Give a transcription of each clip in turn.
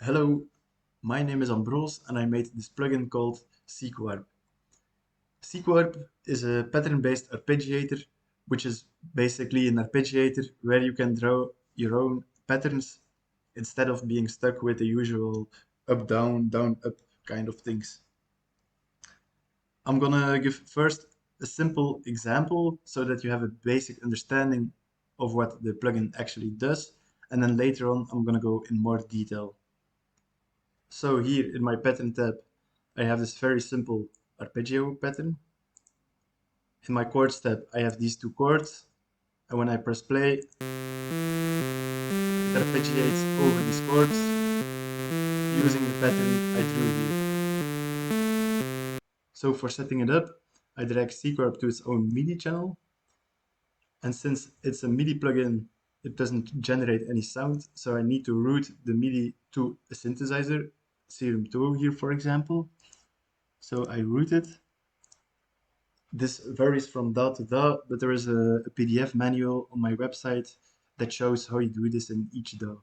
Hello, my name is Ambroos and I made this plugin called SEQUARP. SEQUARP is a pattern-based arpeggiator, which is basically an arpeggiator where you can draw your own patterns instead of being stuck with the usual up, down, up kind of things. I'm gonna give first a simple example so that you have a basic understanding of what the plugin actually does, and then later on I'm gonna go in more detail. So here in my pattern tab, I have this very simple arpeggio pattern. In my chords tab, I have these two chords, and when I press play, it arpeggiates over these chords using the pattern I drew here. So for setting it up, I drag SEQUARP to its own MIDI channel, and since it's a MIDI plugin, it doesn't generate any sound, so I need to route the MIDI to a synthesizer, Serum 2 here for example. So I route it. This varies from DAW to DAW, but there is a PDF manual on my website that shows how you do this in each DAW.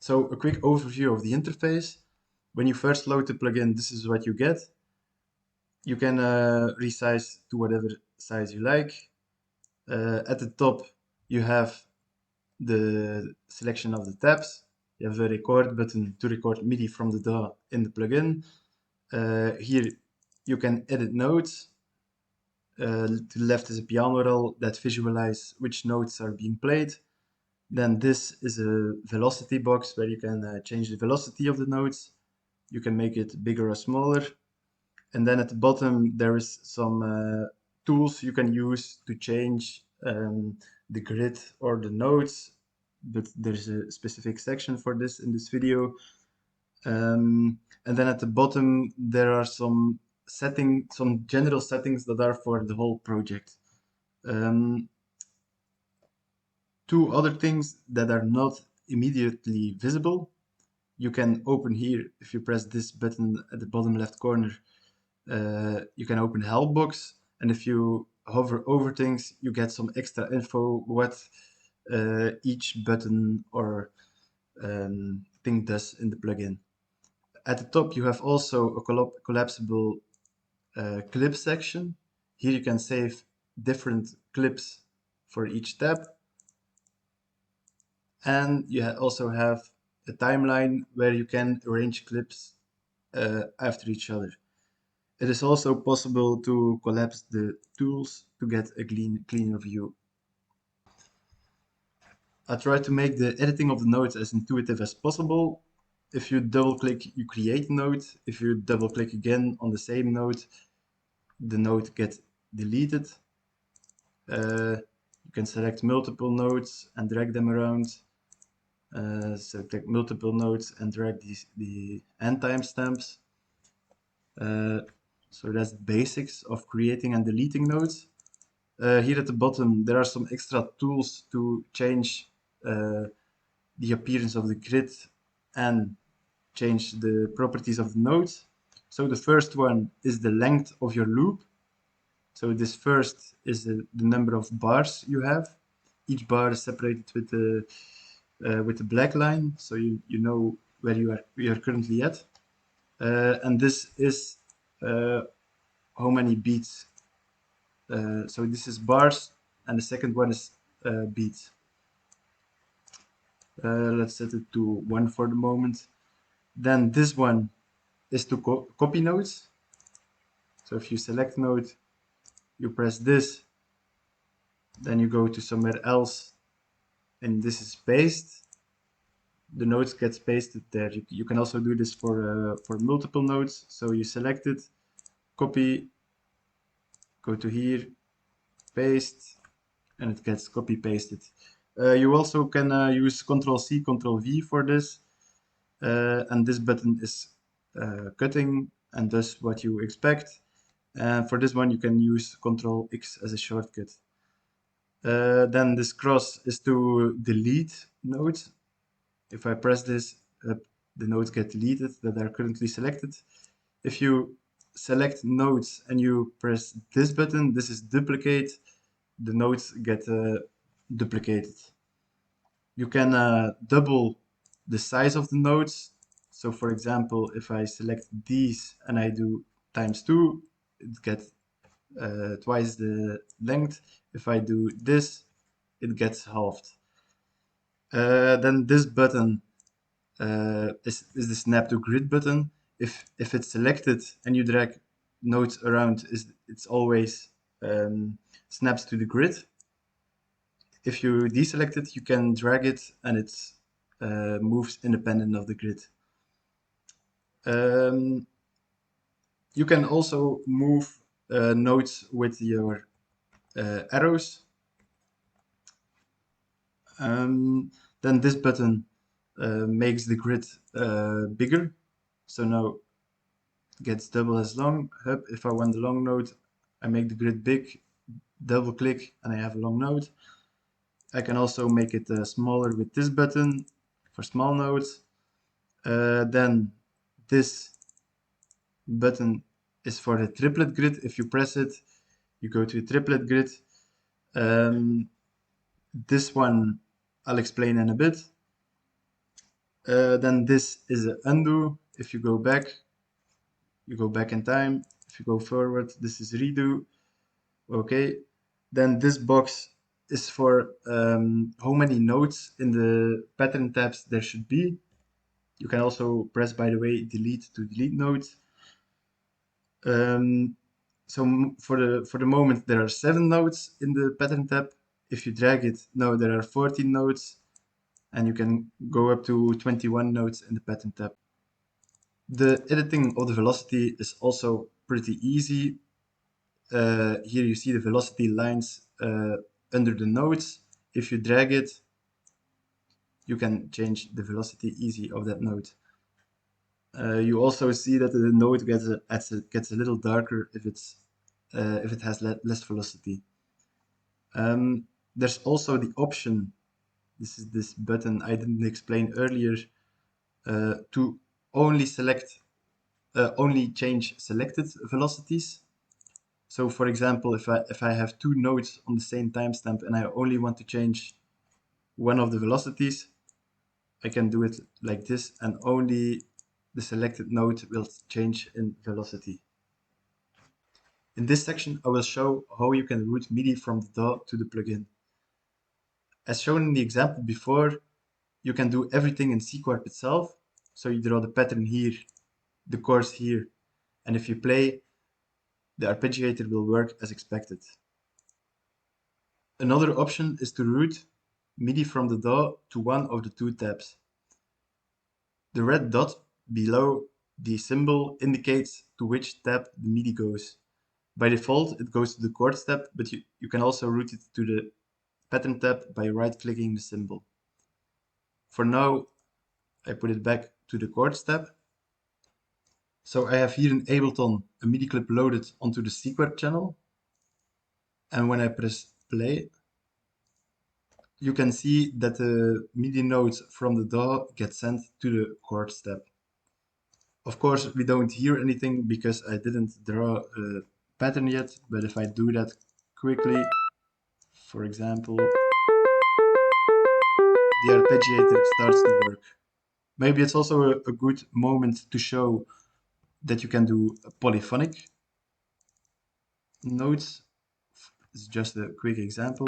So a quick overview of the interface. When you first load the plugin, this is what you get. You can resize to whatever size you like. At the top, you have the selection of the tabs. You have a record button to record MIDI from the DAW in the plugin. Here you can edit notes. To the left is a piano roll that visualize which notes are being played. Then this is a velocity box where you can change the velocity of the notes. You can make it bigger or smaller. And then at the bottom there is some tools you can use to change the grid or the notes, but there's a specific section for this in this video. And then at the bottom there are some general settings that are for the whole project. Two other things that are not immediately visible. You can open here, if you press this button at the bottom left corner, you can open help box, and if you hover over things, you get some extra info what each button or thing does in the plugin. At the top, you have also a collapsible clip section. Here you can save different clips for each tab. And you also have a timeline where you can arrange clips after each other. It is also possible to collapse the tools to get a cleaner view. I try to make the editing of the notes as intuitive as possible. If you double click, you create a note. If you double click again on the same note, the note gets deleted. You can select multiple notes and drag them around. Select multiple notes and drag the end timestamps. So that's the basics of creating and deleting notes. Here at the bottom, there are some extra tools to change the appearance of the grid and change the properties of the notes. So the first one is the length of your loop. So this first is the number of bars you have. Each bar is separated with the black line, so you know where you are currently at. And this is how many beats. So this is bars, and the second one is beats. Let's set it to 1 for the moment. Then this one is to copy notes. So if you select note, you press this, then you go to somewhere else, and this is paste. The notes gets pasted there. You can also do this for multiple notes. So you select it, copy, go to here, paste, and it gets copy pasted. You also can use Ctrl+C, Ctrl+V for this, and this button is cutting and does what you expect. And for this one, you can use Ctrl+X as a shortcut. Then this cross is to delete nodes. If I press this, the nodes get deleted that are currently selected. If you select nodes and you press this button, this is duplicate, the nodes get duplicated. You can double the size of the nodes So for example, if I select these and I do ×2, it gets twice the length. If I do this, it gets halved. Then this button is the snap to grid button. If it's selected and you drag nodes around, it's always snaps to the grid. If you deselect it, you can drag it and it moves independent of the grid. You can also move nodes with your arrows. Then this button makes the grid bigger. So now it gets double as long. If I want the long node, I make the grid big, double click, and I have a long node. I can also make it smaller with this button for small nodes. Then this button is for the triplet grid. If you press it, you go to a triplet grid. This one I'll explain in a bit. Then this is an undo. If you go back in time. If you go forward, this is redo. Okay. Then this box is for how many nodes in the pattern tabs there should be. You can also press, by the way, delete to delete nodes. So for the moment, there are 7 nodes in the pattern tab. If you drag it, now there are 14 nodes, and you can go up to 21 nodes in the pattern tab. The editing of the velocity is also pretty easy. Here you see the velocity lines under the nodes. If you drag it, you can change the velocity easy of that node. You also see that the node gets a little darker if it has less velocity. There's also the option, this is this button I didn't explain earlier, to only change selected velocities. So for example, if I have 2 nodes on the same timestamp and I only want to change one of the velocities, I can do it like this, and only the selected node will change in velocity. In this section, I will show how you can route MIDI from the DAW to the plugin. As shown in the example before, you can do everything in SEQUARP itself. So you draw the pattern here, the chords here, and if you play, the arpeggiator will work as expected. Another option is to route MIDI from the DAW to one of the 2 tabs. The red dot below the symbol indicates to which tab the MIDI goes. By default, it goes to the chords tab, but you can also route it to the pattern tab by right-clicking the symbol. For now, I put it back to the chords tab. So I have here in Ableton a MIDI clip loaded onto the SEQUARP channel. And when I press play, you can see that the MIDI notes from the DAW get sent to the chords tab. Of course, we don't hear anything because I didn't draw a pattern yet, but if I do that quickly, for example, the arpeggiator starts to work. Maybe it's also a good moment to show that you can do polyphonic notes. It's just a quick example.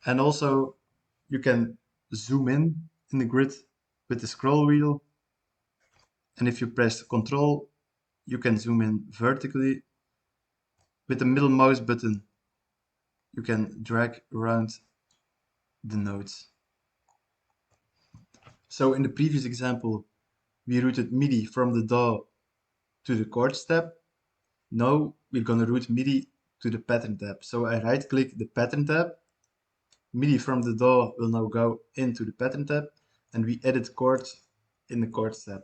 And also you can zoom in the grid with the scroll wheel. And if you press Ctrl, you can zoom in vertically. With the middle mouse button, you can drag around the nodes. So in the previous example, we routed MIDI from the DAW to the chords tab. Now we're going to route MIDI to the pattern tab. So I right-click the pattern tab. MIDI from the DAW will now go into the pattern tab, and we edit chords in the chords tab.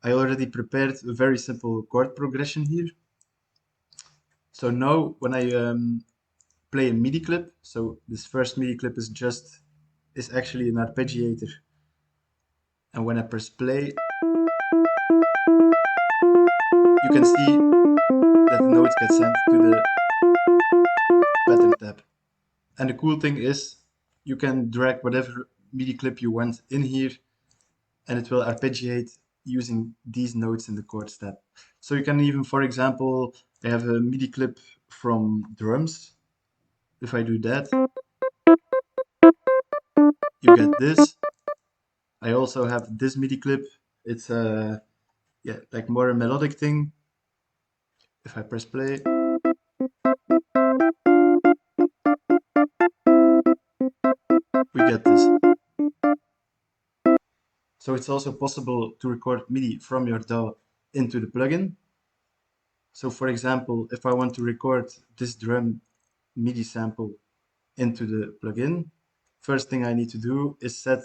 I already prepared a very simple chord progression here. So now when I play a MIDI clip, so this first MIDI clip is actually an arpeggiator. And when I press play, you can see that the notes get sent to the pattern tab. And the cool thing is you can drag whatever MIDI clip you want in here, and it will arpeggiate using these notes in the chords tab. So you can even, for example, I have a MIDI clip from drums. If I do that, you get this. I also have this MIDI clip. It's a like more a melodic thing. If I press play, we get this. So it's also possible to record MIDI from your DAW into the plugin. So for example, if I want to record this drum MIDI sample into the plugin, first thing I need to do is set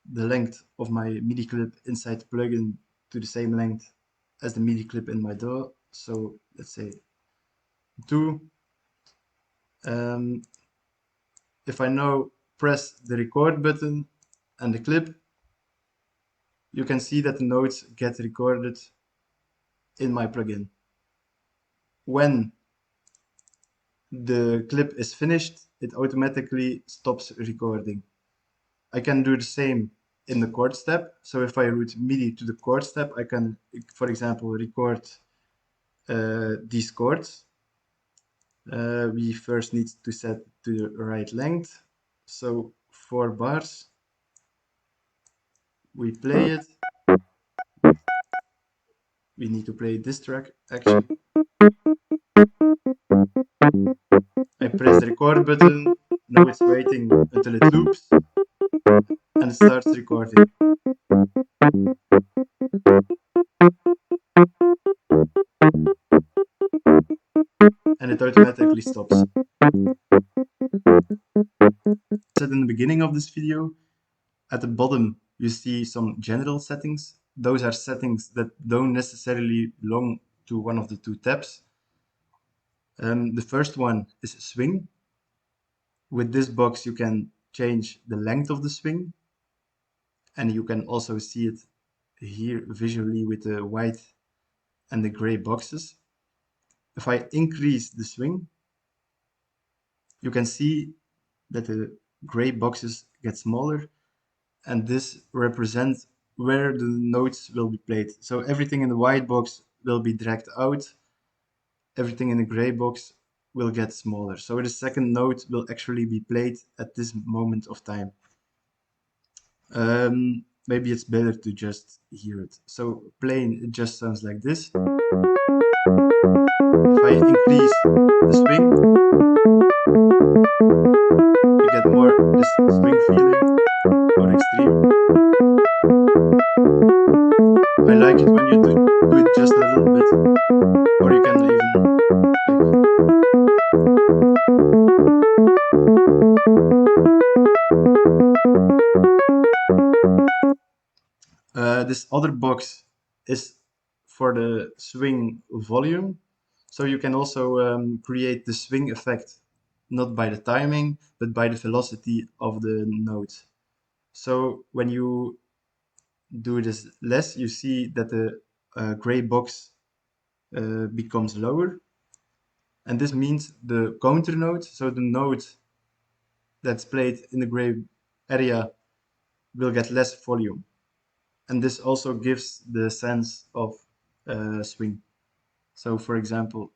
the length of my MIDI clip inside the plugin to the same length as the MIDI clip in my DAW. So let's say 2. If I now press the record button and the clip, you can see that the notes get recorded in my plugin. When the clip is finished, it automatically stops recording. I can do the same in the chords tab. So if I route MIDI to the chords tab, I can, for example, record these chords. We first need to set to the right length. So 4 bars. We play it. We need to play this track actually. I press the record button. Now it's waiting until it loops and it starts recording. And it automatically stops. As I said in the beginning of this video, at the bottom you see some general settings. Those are settings that don't necessarily belong to one of the 2 tabs. The first one is swing. With this box you can change the length of the swing, and you can also see it here visually with the white and the gray boxes. If I increase the swing, you can see that the gray boxes get smaller, and this represents where the notes will be played. So everything in the white box will be dragged out, everything in the gray box will get smaller. So the second note will actually be played at this moment of time. Maybe it's better to just hear it. So playing, it just sounds like this. If I increase the swing, you get more this swing feeling, more extreme. I like it when you do it just a little bit, or you can even this other box is for the swing volume. So you can also create the swing effect, not by the timing, but by the velocity of the note. So when you do this less, you see that the gray box becomes lower. And this means the counter note, so the note that's played in the gray area, will get less volume. And this also gives the sense of swing. So for example,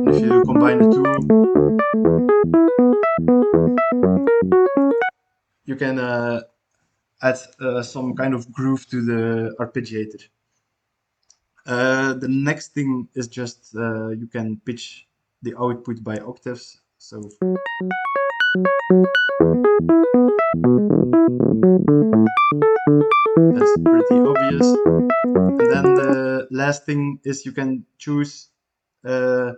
if you combine the 2, you can add some kind of groove to the arpeggiator. The next thing is just you can pitch the output by octaves. So that's pretty obvious. And then the last thing is you can choose the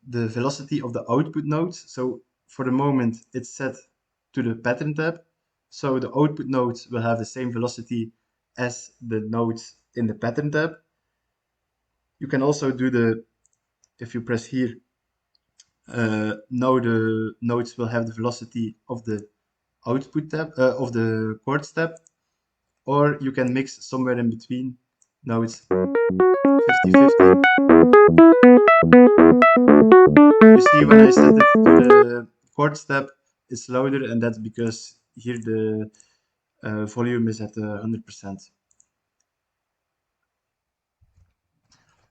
velocity of the output notes. So for the moment it's set to the pattern tab. So the output notes will have the same velocity as the notes in the pattern tab. You can also do if you press here, now the notes will have the velocity of the output tab, of the chords tab, or you can mix somewhere in between. Now it's 50-50. You see when I set it to the chord step, it's louder, and that's because here the volume is at 100%.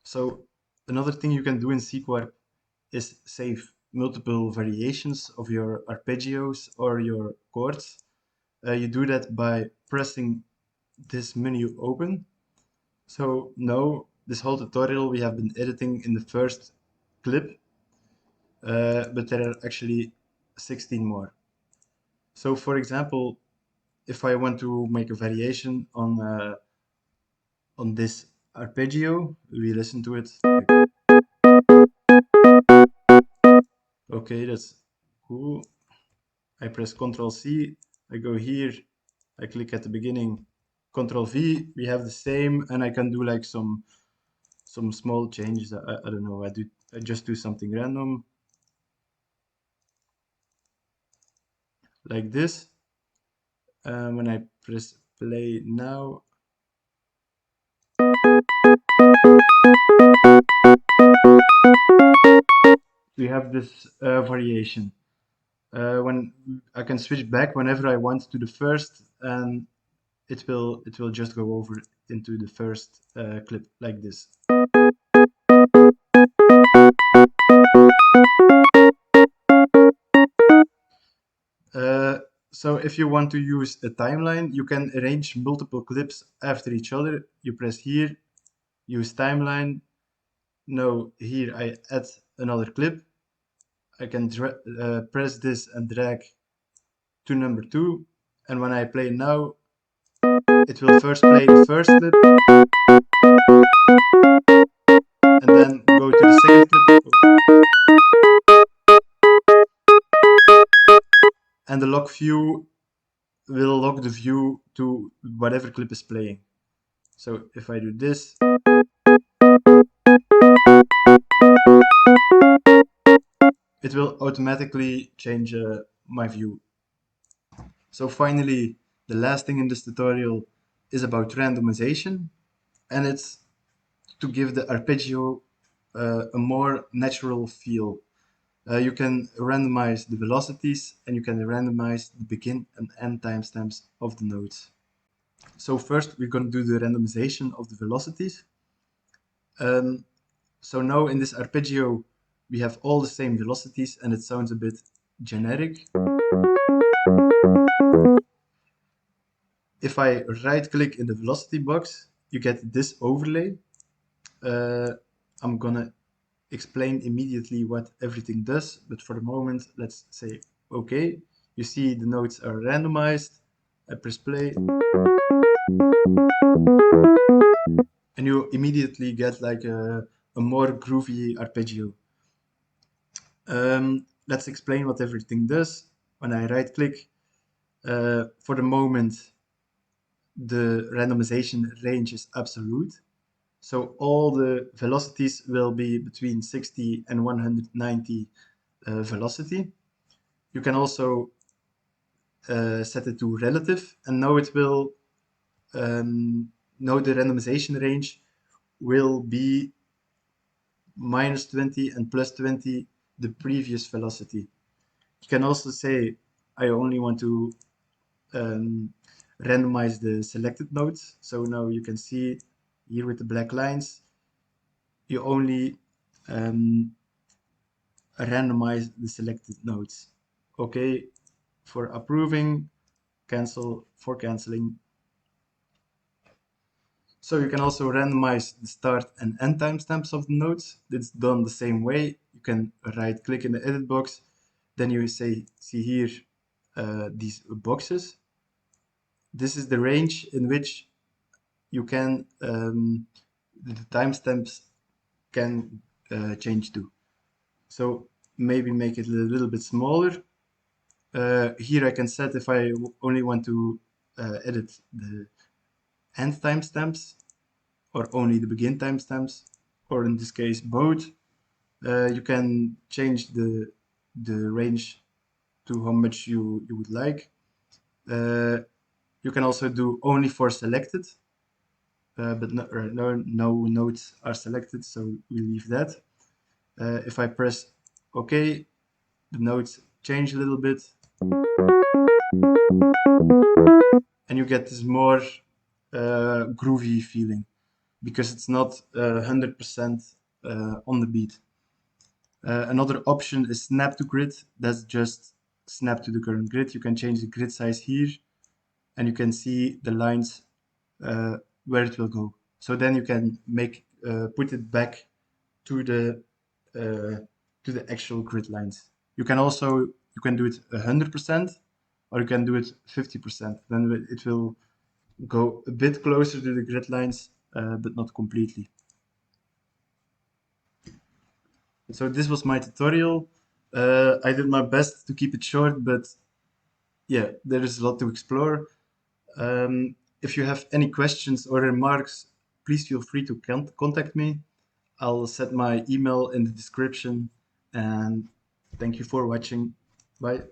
So another thing you can do in SEQUARP is save multiple variations of your arpeggios or your chords. You do that by pressing this menu open. So now, this whole tutorial we have been editing in the first clip, but there are actually 16 more. So for example, if I want to make a variation on this arpeggio, we listen to it. Okay, that's cool. I press Ctrl C, I go here, I click at the beginning, Ctrl V, we have the same, and I can do like some small changes. I don't know, I just do something random like this. When I press play now, we have this variation. When I can switch back whenever I want to the first, and it will just go over into the first clip like this. So if you want to use a timeline, you can arrange multiple clips after each other. You press here, use timeline. Now here I add another clip. I can press this and drag to number 2, and when I play now, it will first play the first clip, and then go to the second clip, and the lock view will lock the view to whatever clip is playing. So if I do this, it will automatically change my view. So finally, the last thing in this tutorial is about randomization, and it's to give the arpeggio a more natural feel. You can randomize the velocities, and you can randomize the begin and end timestamps of the notes. So first we're going to do the randomization of the velocities. So now in this arpeggio we have all the same velocities, and it sounds a bit generic. If I right click in the velocity box, you get this overlay. I'm gonna explain immediately what everything does, but for the moment, let's say okay. You see the notes are randomized. I press play, and you immediately get like a more groovy arpeggio. Let's explain what everything does. When I right click, for the moment, the randomization range is absolute. So all the velocities will be between 60 and 190 velocity. You can also set it to relative, and now it will, now the randomization range will be -20 and +20 the previous velocity. You can also say, I only want to randomize the selected notes. So now you can see here with the black lines, you only randomize the selected nodes. Okay, for approving, cancel for canceling. So you can also randomize the start and end timestamps of the nodes. It's done the same way. You can right click in the edit box, then you see here these boxes. This is the range in which you can, the timestamps can change to. So maybe make it a little bit smaller. Here I can set if I only want to edit the end timestamps or only the begin timestamps, or in this case both. You can change the range to how much you would like. You can also do only for selected, but no nodes are selected, so we leave that. If I press okay, the notes change a little bit, and you get this more groovy feeling because it's not 100% on the beat. Another option is snap to grid. That's just snap to the current grid. You can change the grid size here, and you can see the lines where it will go. So then you can make put it back to the actual grid lines. You can do it 100%, or you can do it 50%. Then it will go a bit closer to the grid lines, but not completely. So this was my tutorial. I did my best to keep it short, but yeah, there is a lot to explore. If you have any questions or remarks, please feel free to contact me. I'll set my email in the description, and thank you for watching. Bye.